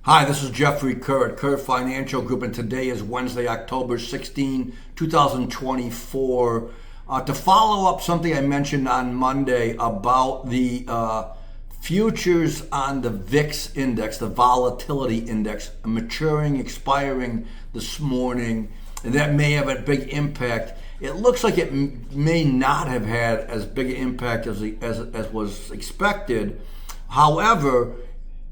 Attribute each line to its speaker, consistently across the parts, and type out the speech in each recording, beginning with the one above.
Speaker 1: Hi, this is Jeffrey Kerr at Kerr Financial Group, and today is Wednesday, October 16, 2024. To follow up something I mentioned on Monday about the futures on the VIX index, the volatility index, maturing, expiring this morning, and that may have a big impact. It looks like it may not have had as big an impact as was expected. However,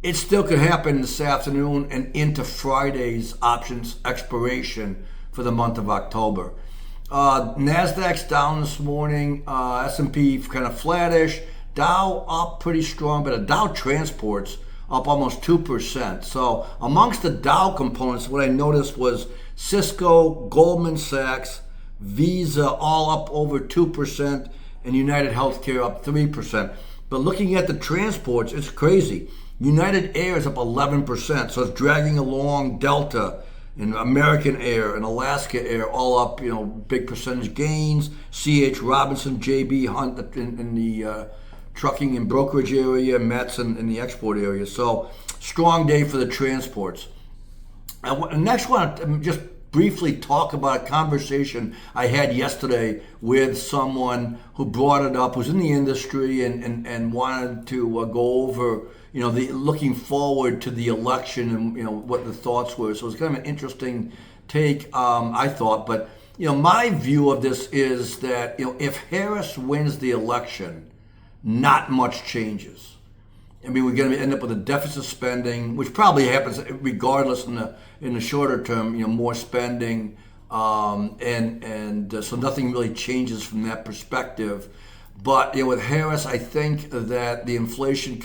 Speaker 1: it still could happen this afternoon and into Friday's options expiration for the month of October. Nasdaq's down this morning. S&P kind of flattish. Dow up pretty strong, but a Dow Transport's up almost 2%. So amongst the Dow components, what I noticed was Cisco, Goldman Sachs, Visa all up over 2%, and United Healthcare up 3%. But looking at the transports, it's crazy. United Air is up 11%, so it's dragging along Delta and American Air and Alaska Air, all up, big percentage gains. C.H. Robinson, J.B. Hunt in the trucking and brokerage area, Mets in the export area. So strong day for the transports. Next one, just briefly talk about a conversation I had yesterday with someone who brought it up, who's in the industry and wanted to go over, the looking forward to the election and, what the thoughts were. So it's kind of an interesting take, I thought. But, my view of this is that, if Harris wins the election, not much changes. I mean, we're going to end up with a deficit spending, which probably happens regardless in the shorter term. More spending, and so nothing really changes from that perspective. But with Harris, I think that the inflation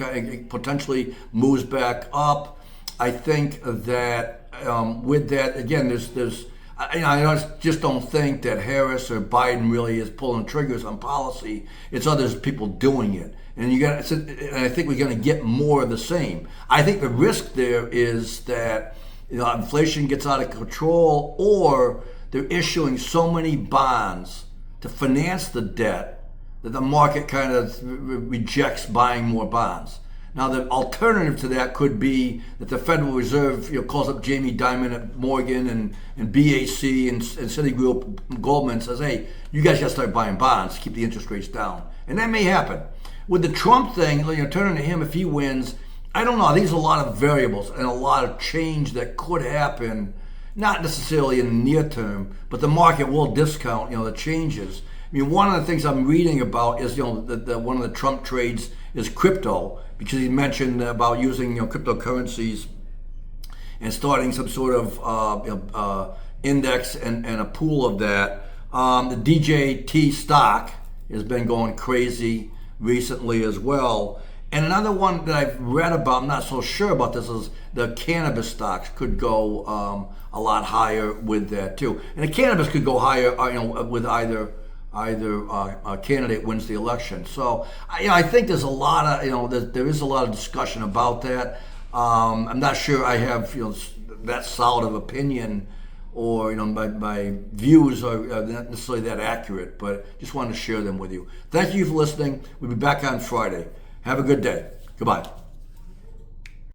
Speaker 1: potentially moves back up. I think that with that, again, I just don't think that Harris or Biden really is pulling triggers on policy. It's other people doing it. And I think we're going to get more of the same. I think the risk there is that inflation gets out of control, or they're issuing so many bonds to finance the debt that the market kind of rejects buying more bonds. Now, the alternative to that could be that the Federal Reserve calls up Jamie Dimon at Morgan and BAC and Citigroup, Goldman, says, hey, you guys got to start buying bonds to keep the interest rates down. And that may happen. With the Trump thing, turning to him if he wins, I don't know. I think there's a lot of variables and a lot of change that could happen, not necessarily in the near term, but the market will discount, the changes. I mean, one of the things I'm reading about is, one of the Trump trades is crypto, because he mentioned about using, cryptocurrencies and starting some sort of index and a pool of that. The DJT stock has been going crazy recently as well. And another one that I've read about, I'm not so sure about this, is the cannabis stocks could go a lot higher with that too. And the cannabis could go higher, with either candidate wins the election. So I think there's a lot of there is a lot of discussion about that. I'm not sure I have that solid of opinion, or my views are not necessarily that accurate, but just wanted to share them with you. Thank you for listening. We'll be back on Friday. Have a good day. Goodbye.